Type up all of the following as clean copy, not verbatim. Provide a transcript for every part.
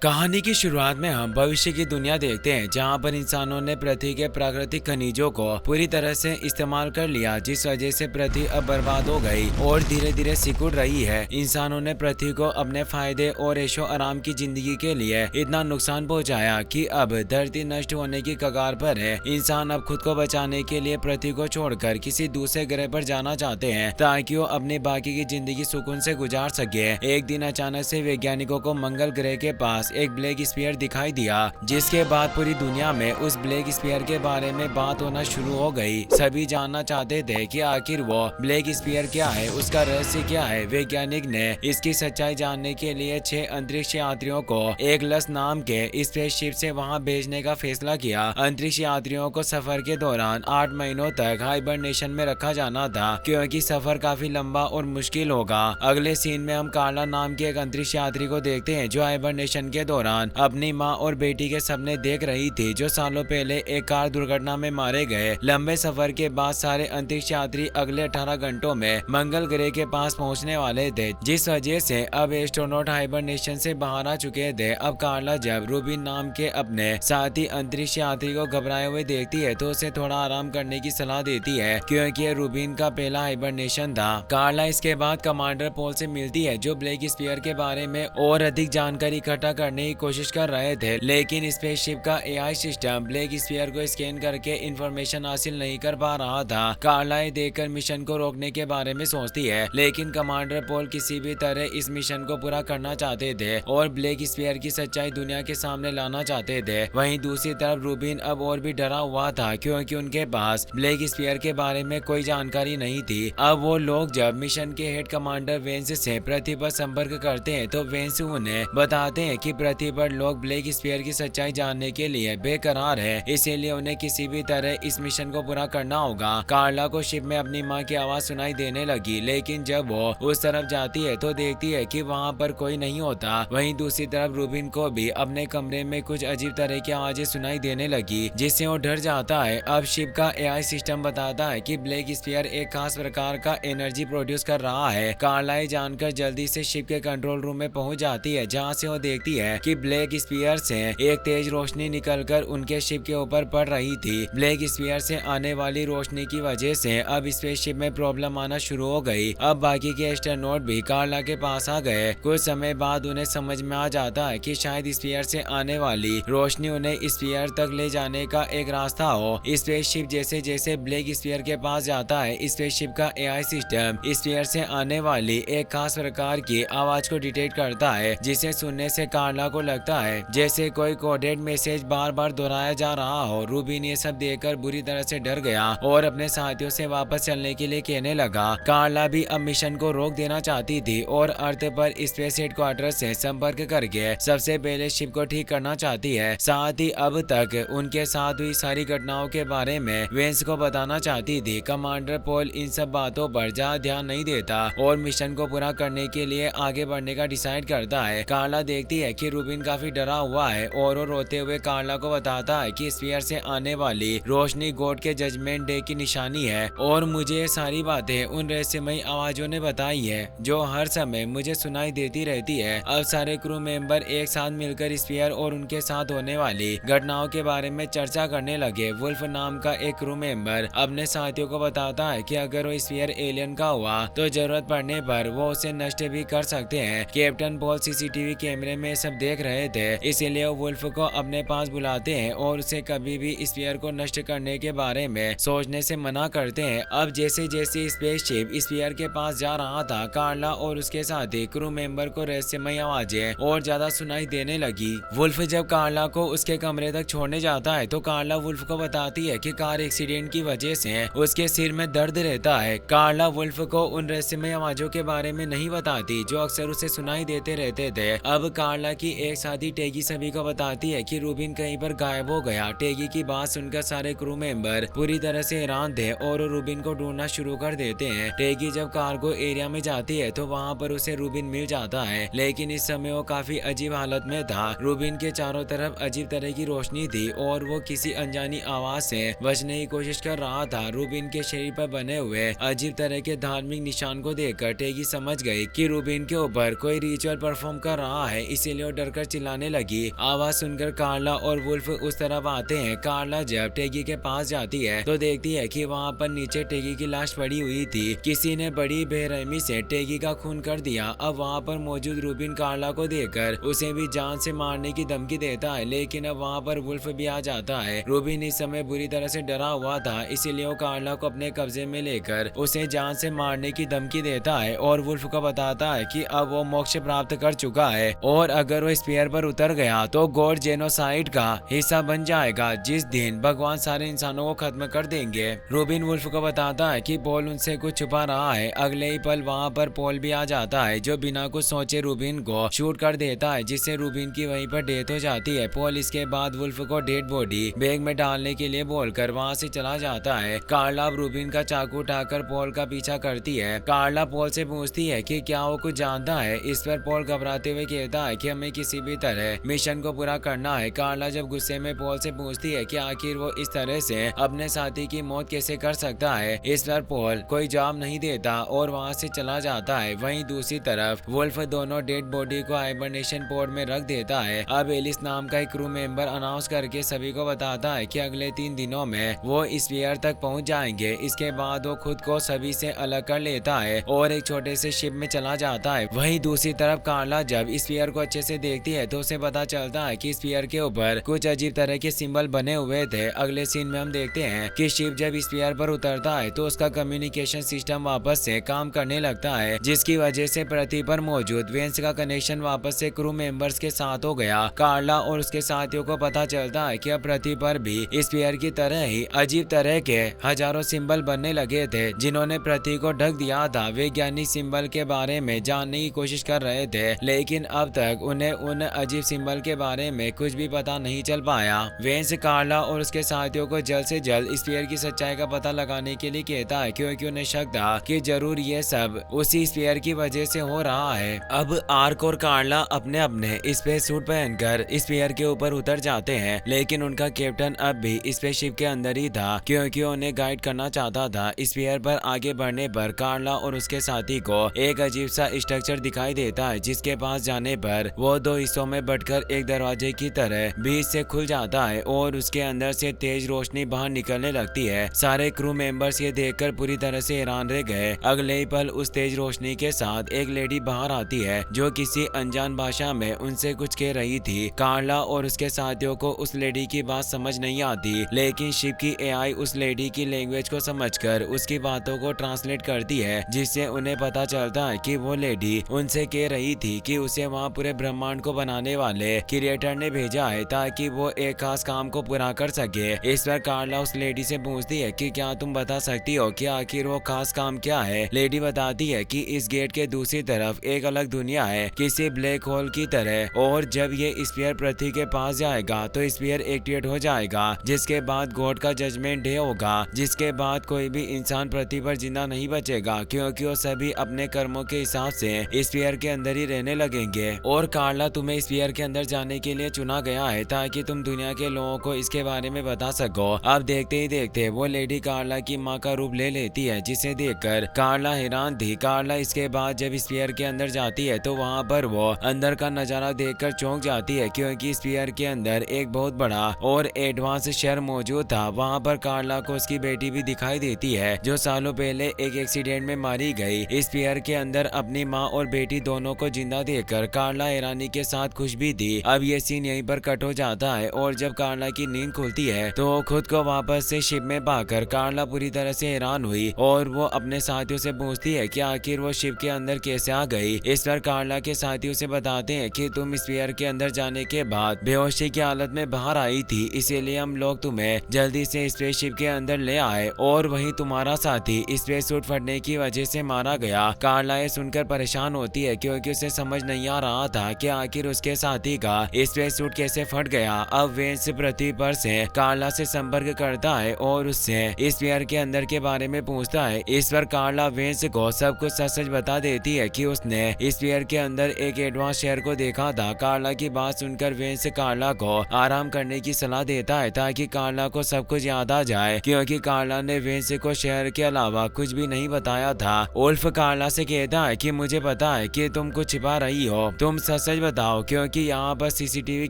कहानी की शुरुआत में हम भविष्य की दुनिया देखते हैं जहां पर इंसानों ने पृथ्वी के प्राकृतिक खनिजों को पूरी तरह से इस्तेमाल कर लिया, जिस वजह से पृथ्वी अब बर्बाद हो गई और धीरे धीरे सिकुड़ रही है। इंसानों ने पृथ्वी को अपने फायदे और ऐशो आराम की जिंदगी के लिए इतना नुकसान पहुंचाया कि अब धरती नष्ट होने की कगार पर है। इंसान अब खुद को बचाने के लिए पृथ्वी को छोड़कर किसी दूसरे ग्रह पर जाना चाहते हैं ताकि वो अपनी बाकी की जिंदगी सुकून से गुजार सके। एक दिन अचानक से वैज्ञानिकों को मंगल ग्रह के पास एक ब्लैक स्फीयर दिखाई दिया, जिसके बाद पूरी दुनिया में उस ब्लैक स्फीयर के बारे में बात होना शुरू हो गई। सभी जानना चाहते थे कि आखिर वो ब्लैक स्फीयर क्या है, उसका रहस्य क्या है। वैज्ञानिक ने इसकी सच्चाई जानने के लिए 6 अंतरिक्ष यात्रियों को एकलस नाम के स्पेसशिप से वहां भेजने का फैसला किया। अंतरिक्ष यात्रियों को सफर के दौरान 8 महीनों तक हाइबरनेशन में रखा जाना था, क्योंकि सफर काफी लंबा और मुश्किल होगा। अगले सीन में हम कार्ला नाम के एक अंतरिक्ष यात्री को देखते हैं जो हाइबरनेशन के दौरान अपनी मां और बेटी के सपने देख रही थी, जो सालों पहले एक कार दुर्घटना में मारे गए। लंबे सफर के बाद सारे अंतरिक्ष यात्री अगले 18 घंटों में मंगल ग्रह के पास पहुंचने वाले थे, जिस वजह से अब एस्ट्रोनॉट हाइबरनेशन से बाहर आ चुके थे। अब कार्ला जब रूबिन नाम के अपने साथी अंतरिक्ष यात्री को घबराए हुए देखती है तो उसे थोड़ा आराम करने की सलाह देती है, क्योंकि रूबिन का पहला हाइबरनेशन था। कार्ला इसके बाद कमांडर पॉल से मिलती है, जो ब्लैक स्फीयर के बारे में और अधिक जानकारी इकट्ठा करने की कोशिश कर रहे थे, लेकिन स्पेसशिप का एआई सिस्टम ब्लैक स्फीयर को स्कैन करके इंफॉर्मेशन हासिल नहीं कर पा रहा था। कार्ला देखकर मिशन को रोकने के बारे में सोचती है, लेकिन कमांडर पॉल किसी भी तरह इस मिशन को पूरा करना चाहते थे और ब्लैक स्फीयर की सच्चाई दुनिया के सामने लाना चाहते थे। वहीं दूसरी तरफ रूबिन अब और भी डरा हुआ था, क्योंकि उनके पास ब्लैक स्फीयर के बारे में कोई जानकारी नहीं थी। अब वो लोग जब मिशन के हेड कमांडर वेंस से पृथ्वी पर संपर्क करते हैं तो वेंस उन्हें बताते हैं कि पृथ्वी पर लोग ब्लैक स्फीयर की सच्चाई जानने के लिए बेकरार है, इसीलिए उन्हें किसी भी तरह इस मिशन को पूरा करना होगा। कार्ला को शिप में अपनी मां की आवाज सुनाई देने लगी, लेकिन जब वो उस तरफ जाती है तो देखती है कि वहां पर कोई नहीं होता। वहीं दूसरी तरफ रूबिन को भी अपने कमरे में कुछ अजीब तरह की आवाजें सुनाई देने लगी, जिससे वो डर जाता है। अब शिप का एआई सिस्टम बताता है कि ब्लैक स्फीयर एक खास प्रकार का एनर्जी प्रोड्यूस कर रहा है। कार्ला जानकर जल्दी से शिप के कंट्रोल रूम में पहुंच जाती है, जहां से वो देखती है कि ब्लैक स्फीयर से एक तेज रोशनी निकलकर उनके शिप के ऊपर पड़ रही थी। ब्लैक स्फीयर से आने वाली रोशनी की वजह से अब स्पेसशिप में प्रॉब्लम आना शुरू हो गई। अब बाकी के एस्ट्रोनॉट भी कार्ला के पास आ गए। कुछ समय बाद उन्हें समझ में आ जाता है कि शायद स्फीयर से आने वाली रोशनी उन्हें स्फीयर तक ले जाने का एक रास्ता हो। स्पेसशिप जैसे जैसे ब्लैक स्फीयर के पास जाता है, स्पेसशिप का एआई सिस्टम स्फीयर से आने वाली एक खास प्रकार की आवाज को डिटेक्ट करता है, जिसे सुनने से कार्ला को लगता है जैसे कोई कोडेड मैसेज बार बार दोहराया जा रहा हो। रूबिन ये सब देखकर बुरी तरह से डर गया और अपने साथियों से वापस चलने के लिए कहने लगा। कार्ला भी अब मिशन को रोक देना चाहती थी और अर्थ पर स्पेस हेडक्वार्टर से संपर्क करके सबसे पहले शिप को ठीक करना चाहती है। साथ ही अब तक उनके साथ हुई सारी घटनाओं के बारे में वेंस को बताना चाहती थी। कमांडर पॉल इन सब बातों पर ज्यादा ध्यान नहीं देता और मिशन को पूरा करने के लिए आगे बढ़ने का डिसाइड करता है। कार्ला देखती है कि रूबिन काफी डरा हुआ है और वो रोते हुए कार्ला को बताता है कि स्फीयर से आने वाली रोशनी गॉड के जजमेंट डे की निशानी है और मुझे ये सारी बातें उन रहस्यमयी आवाजों ने बताई है जो हर समय मुझे सुनाई देती रहती है। अब सारे क्रू मेंबर एक साथ मिलकर स्फीयर और उनके साथ होने वाली घटनाओं के बारे में चर्चा करने लगे। वुल्फ नाम का एक क्रू मेंबर अपने साथियों को बताता है कि अगर वो स्फीयर एलियन का हुआ तो जरूरत पड़ने पर वो उसे नष्ट भी कर सकते हैं। कैप्टन पॉल सीसीटीवी कैमरे में सब देख रहे थे, इसीलिए वो वुल्फ को अपने पास बुलाते हैं और उसे कभी भी स्फीयर को नष्ट करने के बारे में सोचने से मना करते हैं। अब जैसे जैसे स्पेसशिप स्फीयर के पास जा रहा था, कार्ला और उसके साथी क्रू मेंबर को रहस्यमयी आवाजें और ज्यादा सुनाई देने लगी। वुल्फ जब कार्ला को उसके कमरे तक छोड़ने जाता है तो कार्ला वुल्फ को बताती है कि कार एक्सीडेंट की वजह से उसके सिर में दर्द रहता है। कार्ला वुल्फ को उन रहस्यमयी आवाजों के बारे में नहीं बताती जो अक्सर उसे सुनाई देते रहते थे। अब कार्ला की एक साथी टेगी सभी को बताती है कि रूबिन कहीं पर गायब हो गया। टेगी की बात सुनकर सारे क्रू मेंबर पूरी तरह से हैरान थे और रूबिन को ढूंढना शुरू कर देते हैं। टेगी जब कार्गो एरिया में जाती है तो वहां पर उसे रूबिन मिल जाता है, लेकिन इस समय वो काफी अजीब हालत में था। रूबिन के चारों तरफ अजीब तरह की रोशनी थी और वो किसी अनजानी आवाज से बचने की कोशिश कर रहा था। रूबिन के शरीर पर बने हुए अजीब तरह के धार्मिक निशान को देखकर टेगी समझ गई कि रूबिन के ऊपर कोई रिचुअल परफॉर्म कर रहा है, इसीलिए वो तीनों डरकर चिल्लाने लगी। आवाज सुनकर कार्ला और वुल्फ उस तरफ आते हैं। कार्ला जब टेगी के पास जाती है तो देखती है कि वहाँ पर नीचे टेगी की लाश पड़ी हुई थी। किसी ने बड़ी बेरहमी से टेगी का खून कर दिया। अब वहाँ पर मौजूद रूबिन कार्ला को देखकर उसे भी जान से मारने की धमकी देता है, लेकिन अब वहाँ पर वुल्फ भी आ जाता है। रूबिन इस समय बुरी तरह से डरा हुआ था, इसीलिए वो कार्ला को अपने कब्जे में लेकर उसे जान से मारने की धमकी देता है और वुल्फ को बताता है कि अब वो मोक्ष प्राप्त कर चुका है और अगर वो स्पीयर पर उतर गया तो गॉड जेनोसाइड का हिस्सा बन जाएगा, जिस दिन भगवान सारे इंसानों को खत्म कर देंगे। रूबिन वुल्फ को बताता है कि पॉल उनसे कुछ छुपा रहा है। अगले ही पल वहाँ पर पॉल भी आ जाता है, जो बिना कुछ सोचे रूबिन को शूट कर देता है, जिससे रूबिन की वहीं पर डेथ हो जाती है। पॉल इसके बाद वुल्फ को डेड बॉडी बैग में डालने के लिए बोलकर वहाँ से चला जाता है। कार्ला अब रूबिन का चाकू उठाकर पॉल का पीछा करती है। कार्ला पॉल से पूछती है कि क्या वो कुछ जानता है। इस पर पॉल घबराते हुए कहता है कि हमें किसी भी तरह मिशन को पूरा करना है। कार्ला जब गुस्से में पॉल से पूछती है कि आखिर वो इस तरह से अपने साथी की मौत कैसे कर सकता है। इस पर पॉल कोई जवाब नहीं देता और वहाँ से चला जाता है। वहीं दूसरी तरफ वुल्फ दोनों डेड बॉडी को हाइबरनेशन पोड में रख देता है। अब एलिस नाम का एक क्रू मेंबर अनाउंस करके सभी को बताता है कि अगले 3 दिनों में वो स्फीयर तक पहुंच जाएंगे। इसके बाद वो खुद को सभी से अलग कर लेता है और एक छोटे से शिप में चला जाता है। वहीं दूसरी तरफ कार्ला जब स्फीयर को अच्छे से देखती है तो उसे पता चलता है कि स्फीयर के ऊपर कुछ अजीब तरह के सिंबल बने हुए थे। अगले सीन में हम देखते हैं कि शिप जब स्फीयर पर उतरता है तो उसका कम्युनिकेशन सिस्टम वापस से काम करने लगता है, जिसकी वजह से पृथ्वी पर मौजूद वेंस का कनेक्शन वापस से क्रू मेंबर्स के साथ हो गया। कार्ला और उसके साथियों को पता चलता है कि अब पृथ्वी पर भी स्फीयर की तरह ही अजीब तरह के हजारों सिंबल बनने लगे थे, जिन्होंने पृथ्वी को ढक दिया था। वैज्ञानिक सिंबल के बारे में जानने की कोशिश कर रहे थे, लेकिन अब तक उन्हें उन अजीब सिंबल के बारे में कुछ भी पता नहीं चल पाया। वेंस कार्ला और उसके साथियों को जल्द से जल्द स्फीयर की सच्चाई का पता लगाने के लिए कहता है, क्योंकि उन्हें शक था कि जरूर ये सब उसी स्फीयर की वजह से हो रहा है। अब आर्क और कार्ला अपने अपने स्पेस सूट पहनकर स्फीयर के ऊपर उतर जाते हैं, लेकिन उनका कैप्टन अब भी स्पेसशिप के अंदर ही था, क्योंकि उन्हें गाइड करना चाहता था। स्फीयर पर आगे बढ़ने पर कार्ला और उसके साथी को एक अजीब सा स्ट्रक्चर दिखाई देता है, जिसके पास जाने पर वो 2 हिस्सों में बंटकर एक दरवाजे की तरह बीच से खुल जाता है और उसके अंदर से तेज रोशनी बाहर निकलने लगती है। सारे क्रू मेंबर्स ये देखकर पूरी तरह से हैरान रह गए। अगले ही पल उस तेज रोशनी के साथ एक लेडी बाहर आती है, जो किसी अनजान भाषा में उनसे कुछ कह रही थी। कार्ला और उसके साथियों को उस लेडी की बात समझ नहीं आती, लेकिन शिप की एआई उस लेडी की लैंग्वेज को समझकर उसकी बातों को ट्रांसलेट करती है, जिससे उन्हें पता चलता है कि वो लेडी उनसे कह रही थी कि उसे वहाँ पूरे ब्रह्मांड को बनाने वाले क्रिएटर ने भेजा है ताकि वो एक खास काम को पूरा कर सके। इस पर कार्ला उस लेडी से पूछती है कि क्या तुम बता सकती हो कि आखिर वो खास काम क्या है। लेडी बताती है कि इस गेट के दूसरी तरफ एक अलग दुनिया है, किसी ब्लैक होल की तरह, और जब ये स्फीयर पृथ्वी के पास जाएगा तो स्फीयर एक्टिवेट हो जाएगा, जिसके बाद गॉड का जजमेंट डे होगा, जिसके बाद कोई भी इंसान पृथ्वी पर जिंदा नहीं बचेगा, क्योंकि वो सभी अपने कर्मों के हिसाब से स्फीयर के अंदर ही रहने लगेंगे। और कार्ला, तुम्हें स्फीयर के अंदर जाने के लिए चुना गया है ताकि तुम दुनिया के लोगों को इसके बारे में बता सको। अब देखते ही देखते वो लेडी कार्ला की माँ का रूप ले लेती है, जिसे देखकर कार्ला हैरान थी। कार्ला इसके बाद जब स्फीयर के अंदर जाती है तो वहाँ पर वो अंदर का नजारा देखकर चौंक जाती है, क्योंकि स्फीयर के अंदर एक बहुत बड़ा और एडवांस शहर मौजूद था। वहाँ पर कार्ला को उसकी बेटी भी दिखाई देती है, जो सालों पहले एक एक्सीडेंट में मारी गई। स्फीयर के अंदर अपनी माँ और बेटी दोनों को जिंदा देखकर कार्ला हैरानी के साथ खुश भी थी। अब ये सीन यहीं पर कट हो जाता है और जब कार्ला की नींद खुलती है तो खुद को वापस से शिप में पाकर कार्ला पूरी तरह से हैरान हुई और वो अपने साथियों से पूछती है कि आखिर वो शिप के अंदर कैसे आ गई। इस पर कार्ला के साथियों से बताते हैं कि तुम स्फीयर के अंदर जाने के बाद बेहोशी की हालत में बाहर आई थी, इसीलिए हम लोग तुम्हें जल्दी से स्पेसशिप के अंदर ले आए और वहीं तुम्हारा साथी स्पेस सूट फटने की वजह से मारा गया। कार्ला ये सुनकर परेशान होती है, क्योंकि उसे समझ नहीं आ रहा था कि आखिर उसके साथी का स्पेस सूट कैसे फट गया। अब वेंस पृथ्वी पर से कार्ला से संपर्क करता है और उससे स्फीयर के अंदर के बारे में पूछता है। इस पर कार्ला वेंस को सब कुछ सच सच बता देती है कि उसने स्फीयर के अंदर एक एडवांस शहर को देखा था। कार्ला की बात सुनकर वेंस कार्ला को आराम करने की सलाह देता है ताकि कार्ला को सब कुछ याद आ जाए, क्योंकि कार्ला ने वेंस को शहर के अलावा कुछ भी नहीं बताया था। उल्फ कार्ला से कहता है कि मुझे पता है कि तुम कुछ छिपा रही हो, तुम सच सच बताओ, क्योंकि यहाँ पर सीसीटीवी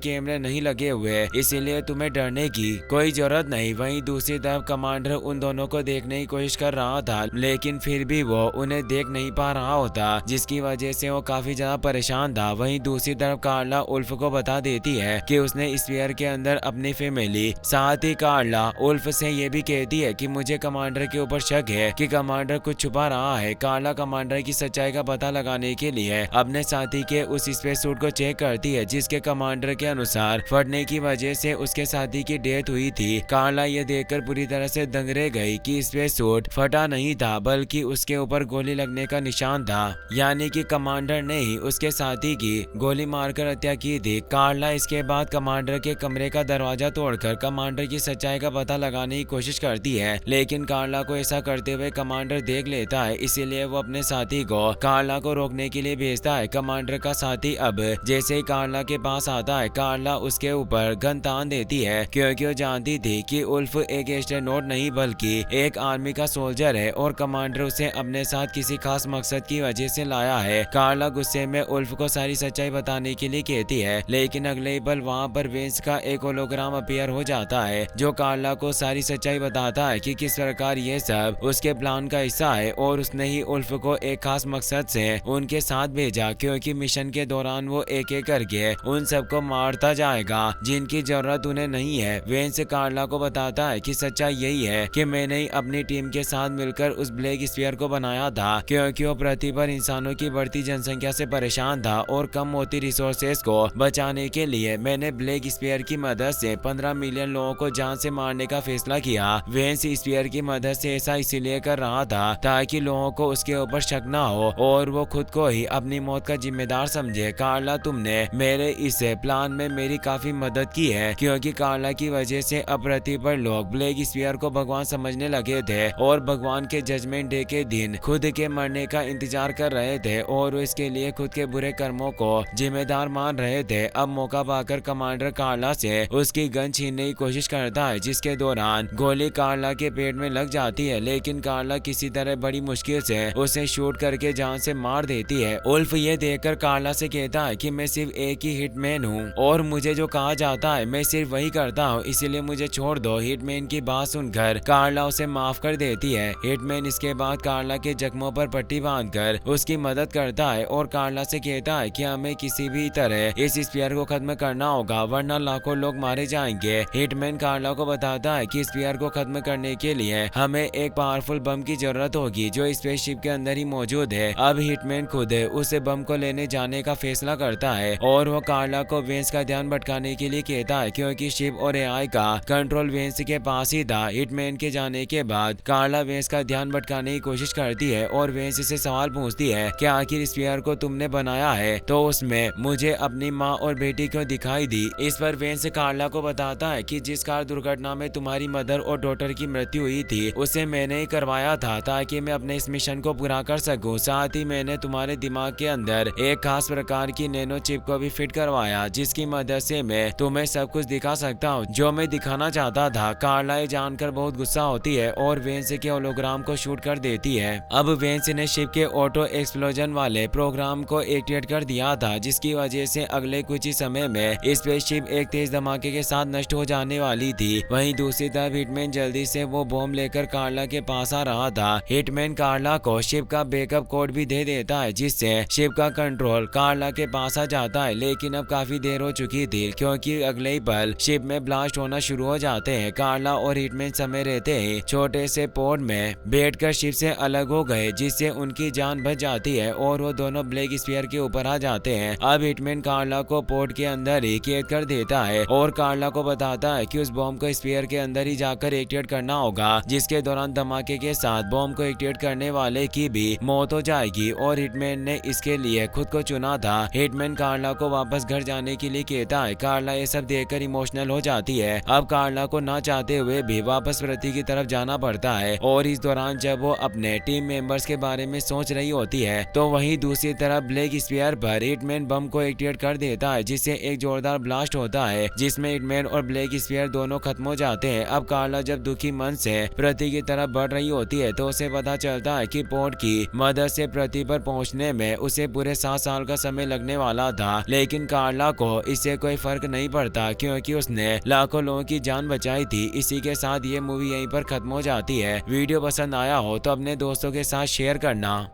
कैमरे नहीं लगे हुए, इसीलिए तुम्हें डरने की कोई जरूरत नहीं। वहीं दूसरी तरफ कमांडर उन दोनों को देखने की कोशिश कर रहा था, लेकिन फिर भी वो उन्हें देख नहीं पा रहा होता, जिसकी वजह से वो काफी ज्यादा परेशान था। वहीं दूसरी तरफ कार्ला उल्फ को बता देती है कि उसने स्फीयर के अंदर अपनी फैमिली, साथ ही कार्ला उल्फ से ये भी कहती है कि मुझे कमांडर के ऊपर शक है कि कमांडर कुछ छुपा रहा है। कार्ला कमांडर की सच्चाई का पता लगाने के लिए अपने साथी के उस स्पेस सूट को चेक करती है, जिसके कमांडर के अनुसार फटने की वजह से उसके साथी की डेथ हुई थी। कार्ला ये देखकर पूरी तरह से दंग रह गई कि स्पेस सूट फटा नहीं था, बल्कि उसके ऊपर गोली लगने का निशान था, यानी कि कमांडर ने ही उसके साथी की गोली मारकर हत्या की थी। कार्ला इसके बाद कमांडर के कमरे का दरवाजा तोड़कर कमांडर की सच्चाई का पता लगाने की कोशिश करती है, लेकिन कार्ला को ऐसा करते हुए कमांडर देख लेता है, इसीलिए वो अपने साथी को कार्ला को रोकने के लिए भेजता है। कमांडर का साथी अब जैसे ही कार्ला के पास आता है, कार्ला उसके ऊपर गन तान देती है, क्योंकि वो जानती थी कि उल्फ एक एस्ट्रोनॉट नहीं बल्कि एक आर्मी का सोल्जर है और कमांडर उसे अपने साथ किसी खास मकसद की वजह से लाया है। कार्ला गुस्से में उल्फ को सारी सच्चाई बताने के लिए कहती है, लेकिन अगले ही पल वहाँ पर वेंस का एक होलोग्राम अपीयर हो जाता है, जो कार्ला को सारी सच्चाई बताता है कि किस प्रकार ये सब उसके प्लान का हिस्सा है और उसने ही उल्फ को एक खास मकसद से उनके साथ भेजा, क्योंकि मिशन के दौरान वो एक एक करके उन सबको मारता जाएगा जिनकी जरूरत उन्हें नहीं है। वेंस कार्ला को बताता है कि सच्चाई यही है कि मैंने ही अपनी टीम के साथ मिलकर उस ब्लैक स्फीयर को बनाया था, क्योंकि वो पृथ्वी पर इंसानों की बढ़ती जनसंख्या से परेशान था और कम होती रिसोर्सेज को बचाने के लिए मैंने ब्लैक स्फीयर की मदद से 15 मिलियन लोगों को जान से मारने का फैसला किया। वेंस स्फीयर की मदद से ऐसा इसीलिए कर रहा था ताकि लोगों को उसके ऊपर शक न हो और वो खुद को ही अपनी मौत का जिम्मेदार समझे। कार्ला, तुमने मेरे इस प्लान में मेरी काफी मदद की है, क्योंकि कार्ला की वजह से अब पृथ्वी पर लोग ब्लैक स्फीयर को भगवान समझने लगे थे और भगवान के जजमेंट डे के दिन खुद के मरने का इंतजार कर रहे थे और वो इसके लिए खुद के बुरे कर्मों को जिम्मेदार मान रहे थे। अब मौका पाकर कमांडर कार्ला से उसकी गन छीनने की कोशिश करता है, जिसके दौरान गोली कार्ला के पेट में लग जाती है, लेकिन कार्ला किसी तरह बड़ी मुश्किल से उसे शूट करके जान से मार देती है। उल्फ ये देखकर कार्ला से कहता है कि मैं सिर्फ एक ही हिटमैन हूँ और मुझे जो कहा जाता है मैं सिर्फ वही करता हूँ, इसीलिए मुझे छोड़ दो। हिटमैन की बात सुनकर कार्ला उसे माफ कर देती है। हिटमैन इसके बाद कार्ला के जख्मों पर पट्टी बांधकर उसकी मदद करता है और कार्ला से कहता है कि हमें किसी भी तरह इस स्फीयर को खत्म करना होगा, वरना लाखों लोग मारे जाएंगे। हिटमैन कार्ला को बताता है कि स्फीयर को खत्म करने के लिए हमें एक पावरफुल बम की जरूरत होगी जो स्पेसशिप के अंदर ही मौजूद है। अब हिटमैन खुद उस बम को लेने जाने का फैसला करता है और वो कार्ला को वेंस का ध्यान भटकाने के लिए कहता है, क्योंकि शिप और एआई का कंट्रोल वेंस के पास ही था। हिटमैन के जाने के बाद कार्ला वेंस का ध्यान भटकाने की कोशिश करती है और वेंस से सवाल पूछती है कि आखिर स्फीयर को तुमने बनाया है तो उसमें मुझे अपनी माँ और बेटी क्यों दिखाई दी। इस पर वेंस कार्ला को बताता है कि जिस कार दुर्घटना में तुम्हारी मदर और डॉटर की मृत्यु हुई थी उसे मैंने ही करवाया था ताकि मैं अपने इस मिशन को पूरा कर सकूं। साथ ही मैंने तुम्हारे दिमाग के अंदर एक खास प्रकार की नैनो चिप को भी फिट करवाया, जिसकी मदद से मैं तुम्हें सब कुछ दिखा सकता हूँ जो मैं दिखाना चाहता था। कार्ला ये जानकर बहुत गुस्सा होती है और वेंस के होलोग्राम को शूट कर देती है। अब वेंस ने शिप के ऑटो एक्सप्लोजन वाले प्रोग्राम को एक्टिवेट कर दिया था, जिसकी वजह से अगले कुछ ही समय में स्पेसशिप एक तेज धमाके के साथ नष्ट हो जाने वाली थी। वहीं दूसरी तरफ हिटमैन जल्दी से वो बॉम्ब लेकर कार्ला के पास आ रहा था। हिटमैन कार्ला को शिप का बैकअप कोड भी दे देता है, जिससे शिप का कंट्रोल कार्ला के पास आ जाता है, लेकिन अब काफी देर हो चुकी थी क्योंकि अगले ही पल शिप में ब्लास्ट होना शुरू हो जाते हैं। कार्ला और हिटमैन समय रहते ही छोटे से पोर्ट में बैठकर शिप से अलग हो गए, जिससे उनकी जान बच जाती है और वो दोनों ब्लैक स्फीयर के ऊपर आ जाते हैं। अब हिटमैन कार्ला को पोर्ट के अंदर ही कैद कर देता है और कार्ला को बताता है कि उस बॉम्ब को स्फीयर के अंदर ही जाकर एक्टिवेट करना होगा, जिसके दौरान धमाके के साथ बॉम्ब को एक्टिवेट करने वाले की भी मौत हो जाएगी और हिटमैन ने इसके लिए खुद को चुना था। हिटमैन कार्ला को वापस घर जाने के लिए कहता है। कार्ला ये सब देखकर इमोशनल हो जाती है। अब कार्ला को ना चाहते हुए भी वापस पृथ्वी की तरफ जाना पड़ता है और इस दौरान जब वो अपने टीम मेंबर्स के बारे में सोच रही होती है तो वहीं दूसरी तरफ ब्लैक स्फीयर पर हिटमैन बम को एक्टिवेट कर देता है, जिससे एक जोरदार ब्लास्ट होता है जिसमें हिटमैन और ब्लैक स्फीयर दोनों खत्म हो जाते हैं। अब कार्ला जब दुखी मन से पृथ्वी की तरफ बढ़ रही होती है तो उसे पता चलता है कि पोर्ट की मदद से पृथ्वी पर पहुंचने में उसे पूरे 7 साल का समय लगने वाला था, लेकिन कार्ला को इससे कोई फर्क नहीं पड़ता क्योंकि उसने लाखों लोगों की जान बचाई थी। इसी के साथ ये मूवी यहीं पर खत्म हो जाती है। वीडियो पसंद आया हो तो अपने दोस्तों के साथ शेयर करना।